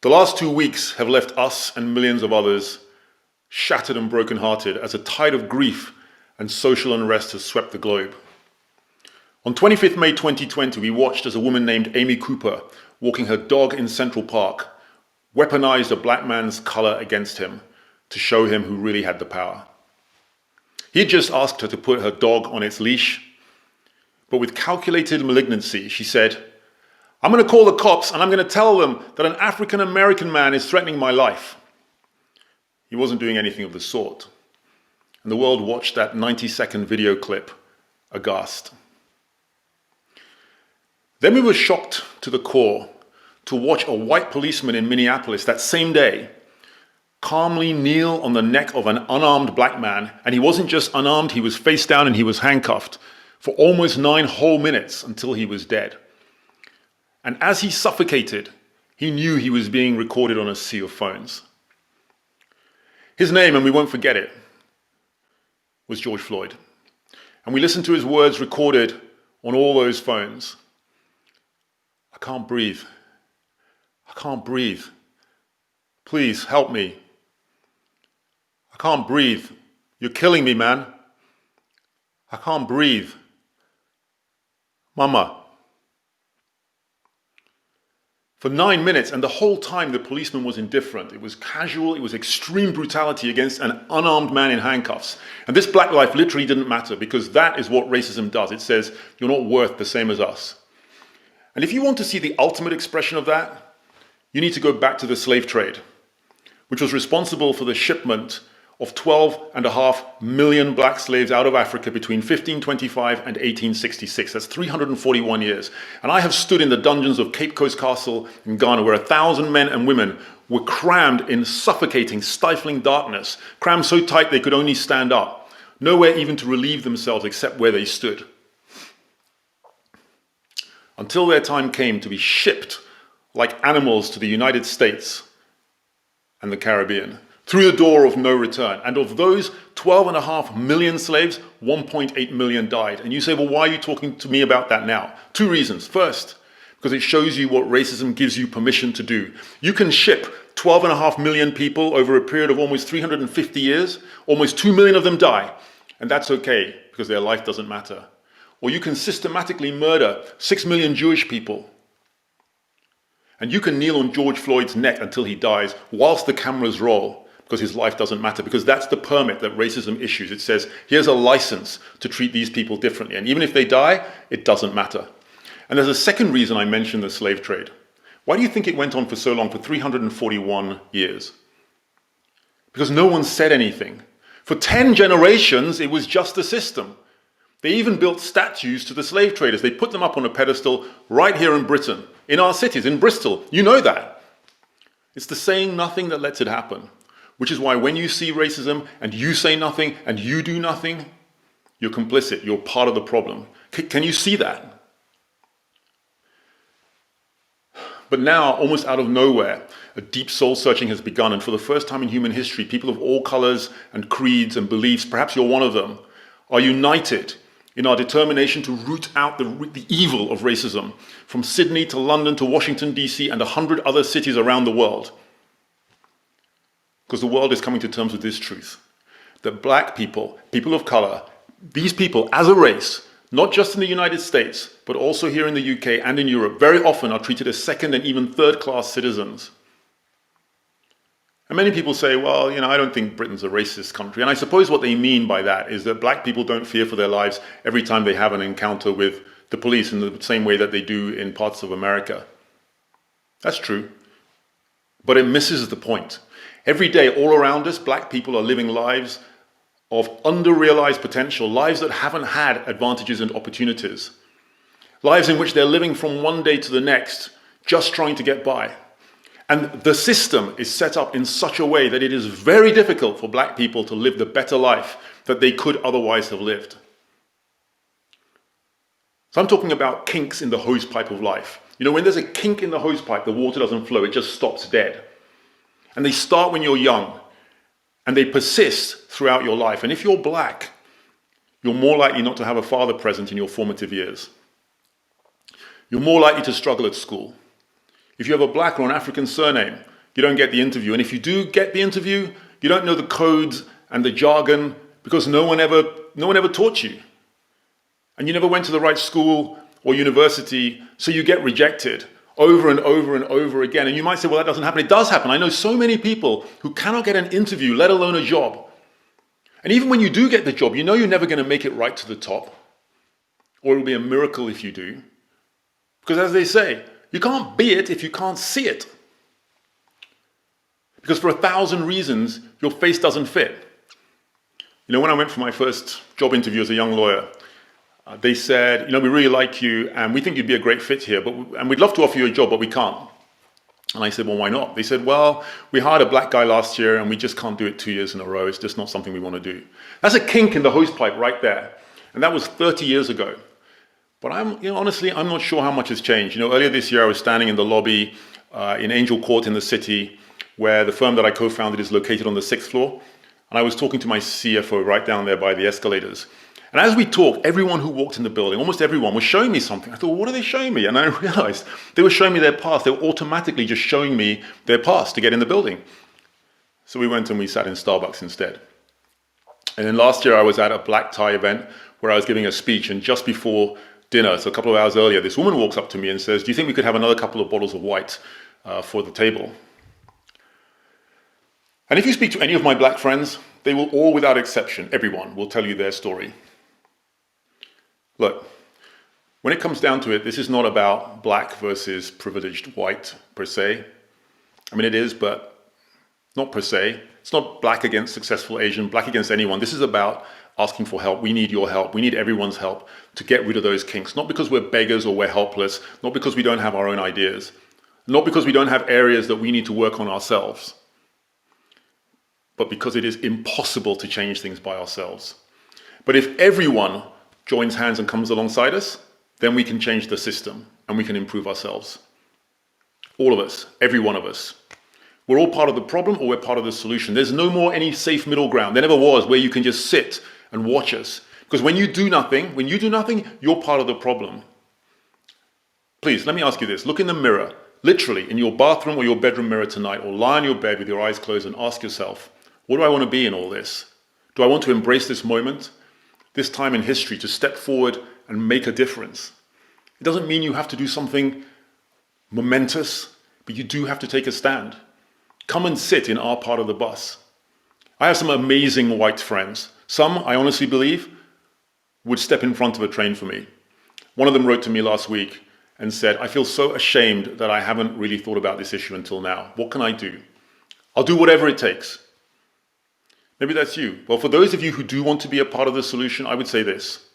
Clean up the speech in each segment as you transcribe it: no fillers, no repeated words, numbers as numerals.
The last 2 weeks have left us and millions of others shattered and brokenhearted as a tide of grief and social unrest has swept the globe. On 25th May 2020, we watched as a woman named Amy Cooper, walking her dog in Central Park, weaponized a black man's color against him to show him who really had the power. He had just asked her to put her dog on its leash, but with calculated malignancy, she said, "I'm going to call the cops and I'm going to tell them that an African-American man is threatening my life." He wasn't doing anything of the sort. And the world watched that 90-second video clip aghast. Then we were shocked to the core to watch a white policeman in Minneapolis that same day calmly kneel on the neck of an unarmed black man. And he wasn't just unarmed, he was face down and he was handcuffed for almost 9 whole minutes until he was dead. And as he suffocated, he knew he was being recorded on a sea of phones. His name, and we won't forget it, was George Floyd. And we listened to his words recorded on all those phones. "I can't breathe. I can't breathe. Please help me. I can't breathe. You're killing me, man. I can't breathe. Mama." For 9 minutes, and the whole time the policeman was indifferent. It was casual, it was extreme brutality against an unarmed man in handcuffs. And this black life literally didn't matter, because that is what racism does. It says, you're not worth the same as us. And if you want to see the ultimate expression of that, you need to go back to the slave trade, which was responsible for the shipment of 12.5 million black slaves out of Africa between 1525 and 1866. That's 341 years. And I have stood in the dungeons of Cape Coast Castle in Ghana, where 1,000 men and women were crammed in suffocating, stifling darkness, crammed so tight they could only stand up, nowhere even to relieve themselves except where they stood, until their time came to be shipped like animals to the United States and the Caribbean, through the door of no return. And of those 12.5 million slaves, 1.8 million died. And you say, well, why are you talking to me about that now? 2 reasons. First, because it shows you what racism gives you permission to do. You can ship 12.5 million people over a period of almost 350 years, almost 2 million of them die, and that's okay, because their life doesn't matter. Or you can systematically murder 6 million Jewish people, and you can kneel on George Floyd's neck until he dies whilst the cameras roll, because his life doesn't matter, because that's the permit that racism issues. It says, here's a license to treat these people differently. And even if they die, it doesn't matter. And there's a second reason I mentioned the slave trade. Why do you think it went on for so long, for 341 years? Because no one said anything. For 10 generations, it was just a system. They even built statues to the slave traders. They put them up on a pedestal right here in Britain, in our cities, in Bristol. You know that. It's the saying nothing that lets it happen. Which is why when you see racism and you say nothing and you do nothing, you're complicit, you're part of the problem. Can you see that? But now, almost out of nowhere, a deep soul searching has begun, and for the first time in human history, people of all colors and creeds and beliefs, perhaps you're one of them, are united in our determination to root out the evil of racism from Sydney to London to Washington, D.C. and 100 other cities around the world. Because the world is coming to terms with this truth, that black people, people of color, these people as a race, not just in the United States, but also here in the UK and in Europe, very often are treated as second and even third-class citizens. And many people say, well, I don't think Britain's a racist country. And I suppose what they mean by that is that black people don't fear for their lives every time they have an encounter with the police in the same way that they do in parts of America. That's true. But it misses the point. Every day, all around us, black people are living lives of under-realized potential, lives that haven't had advantages and opportunities, lives in which they're living from one day to the next, just trying to get by. And the system is set up in such a way that it is very difficult for black people to live the better life that they could otherwise have lived. So I'm talking about kinks in the hose pipe of life. When there's a kink in the hose pipe, the water doesn't flow, it just stops dead. And they start when you're young, and they persist throughout your life. And if you're black, you're more likely not to have a father present in your formative years. You're more likely to struggle at school. If you have a black or an African surname, you don't get the interview. And if you do get the interview, you don't know the codes and the jargon because no one ever taught you. And you never went to the right school or university, so you get rejected over and over and over again. And you might say, well, that doesn't happen. It does happen. I know so many people who cannot get an interview, let alone a job. And even when you do get the job, you know you're never going to make it right to the top, or it'll be a miracle if you do. Because as they say, you can't be it if you can't see it. Because for 1,000 reasons, your face doesn't fit. You know, when I went for my first job interview as a young lawyer, they said, you know, we really like you and we think you'd be a great fit here, and we'd love to offer you a job, but we can't. And I said, well, why not? They said, well, we hired a black guy last year and we just can't do it 2 years in a row. It's just not something we want to do. That's a kink in the hosepipe right there. And that was 30 years ago. But honestly, I'm not sure how much has changed. You know, earlier this year, I was standing in the lobby in Angel Court in the city, where the firm that I co-founded is located on the 6th floor. And I was talking to my CFO right down there by the escalators. And as we talked, everyone who walked in the building, almost everyone, was showing me something. I thought, well, what are they showing me? And I realized they were showing me their pass. They were automatically just showing me their pass to get in the building. So we went and we sat in Starbucks instead. And then last year I was at a black tie event where I was giving a speech, and just before dinner, so a couple of hours earlier, this woman walks up to me and says, do you think we could have another couple of bottles of white for the table? And if you speak to any of my black friends, they will all, without exception, everyone will tell you their story. Look, when it comes down to it, this is not about black versus privileged white per se. I mean, it is, but not per se. It's not black against successful Asian, black against anyone. This is about asking for help. We need your help. We need everyone's help to get rid of those kinks. Not because we're beggars or we're helpless, not because we don't have our own ideas, not because we don't have areas that we need to work on ourselves, but because it is impossible to change things by ourselves. But if everyone joins hands and comes alongside us, then we can change the system and we can improve ourselves. All of us, every one of us. We're all part of the problem or we're part of the solution. There's no more any safe middle ground. There never was, where you can just sit and watch us. Because when you do nothing, you're part of the problem. Please, let me ask you this. Look in the mirror, literally in your bathroom or your bedroom mirror tonight, or lie on your bed with your eyes closed and ask yourself, what do I want to be in all this? Do I want to embrace this moment, this time in history, to step forward and make a difference? It doesn't mean you have to do something momentous, but you do have to take a stand. Come and sit in our part of the bus. I have some amazing white friends. Some, I honestly believe, would step in front of a train for me. One of them wrote to me last week and said, I feel so ashamed that I haven't really thought about this issue until now. What can I do? I'll do whatever it takes. Maybe that's you. Well, for those of you who do want to be a part of the solution, I would say this.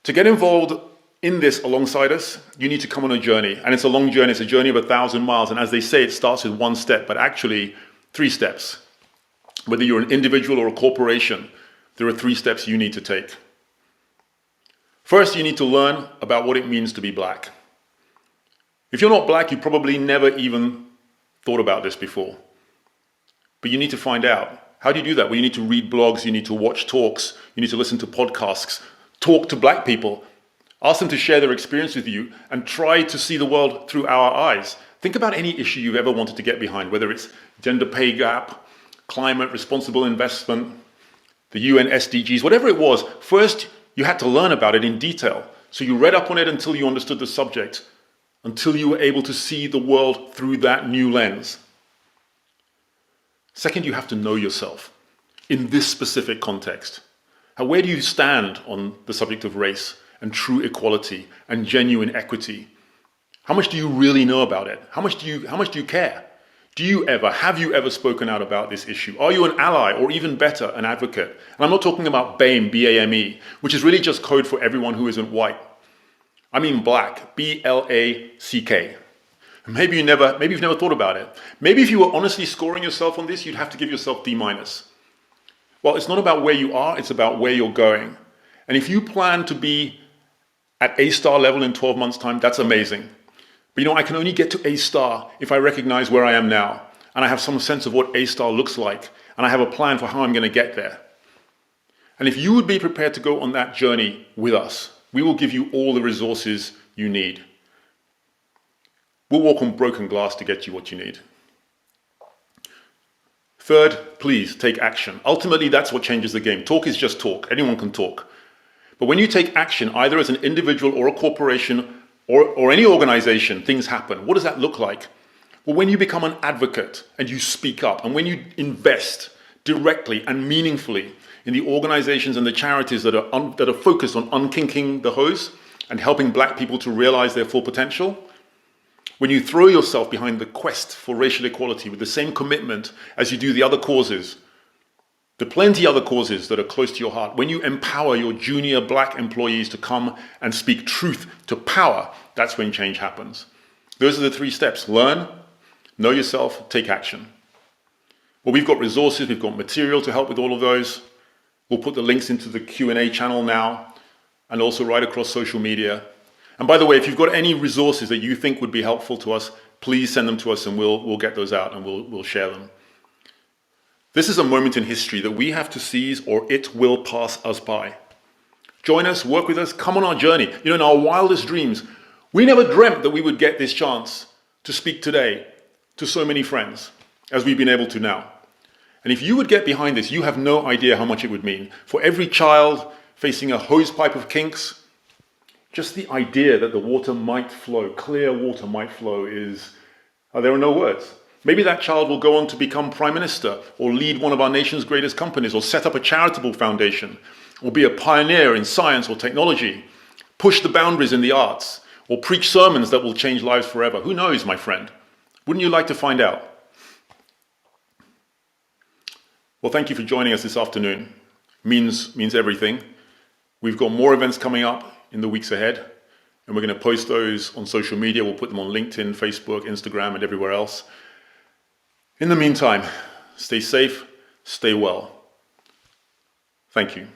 To get involved in this alongside us, you need to come on a journey. And it's a long journey. It's a journey of 1,000 miles. And as they say, it starts with one step, but actually 3 steps. Whether you're an individual or a corporation, there are 3 steps you need to take. First, you need to learn about what it means to be black. If you're not black, you probably never even thought about this before. But you need to find out. How do you do that? Well, you need to read blogs, you need to watch talks, you need to listen to podcasts, talk to black people, ask them to share their experience with you, and try to see the world through our eyes. Think about any issue you've ever wanted to get behind, whether it's gender pay gap, climate, responsible investment, the UN SDGs, whatever it was. First, you had to learn about it in detail. So you read up on it until you understood the subject, until you were able to see the world through that new lens. Second, you have to know yourself in this specific context. Where do you stand on the subject of race and true equality and genuine equity? How much do you really know about it? How much do you care? Have you ever spoken out about this issue? Are you an ally, or even better, an advocate? And I'm not talking about BAME, B-A-M-E, which is really just code for everyone who isn't white. I mean black, B-L-A-C-K. Maybe you've never thought about it. Maybe if you were honestly scoring yourself on this, you'd have to give yourself D-. Well, it's not about where you are, it's about where you're going. And if you plan to be at A-star level in 12 months' time, that's amazing. But I can only get to A-star if I recognize where I am now, and I have some sense of what A-star looks like, and I have a plan for how I'm going to get there. And if you would be prepared to go on that journey with us, we will give you all the resources you need. We'll walk on broken glass to get you what you need. Third, please take action. Ultimately, that's what changes the game. Talk is just talk. Anyone can talk. But when you take action, either as an individual or a corporation or any organization, things happen. What does that look like? Well, when you become an advocate and you speak up, and when you invest directly and meaningfully in the organizations and the charities that are focused on unkinking the hose and helping black people to realize their full potential, when you throw yourself behind the quest for racial equality with the same commitment as you do the other causes, the plenty other causes that are close to your heart, when you empower your junior black employees to come and speak truth to power, that's when change happens. Those are the 3 steps. Learn, know yourself, take action. Well, we've got resources, we've got material to help with all of those. We'll put the links into the Q&A channel now and also right across social media. And by the way, if you've got any resources that you think would be helpful to us, please send them to us and we'll get those out and we'll share them. This is a moment in history that we have to seize or it will pass us by. Join us, work with us, come on our journey. You know, in our wildest dreams, we never dreamt that we would get this chance to speak today to so many friends as we've been able to now. And if you would get behind this, you have no idea how much it would mean. For every child facing a hosepipe of kinks, just the idea that the water might flow, clear water might flow there are no words. Maybe that child will go on to become prime minister or lead one of our nation's greatest companies or set up a charitable foundation or be a pioneer in science or technology, push the boundaries in the arts or preach sermons that will change lives forever. Who knows, my friend? Wouldn't you like to find out? Well, thank you for joining us this afternoon. Means everything. We've got more events coming up in the weeks ahead, and we're going to post those on social media. We'll put them on LinkedIn, Facebook, Instagram, and everywhere else. In the meantime, stay safe, stay well. Thank you.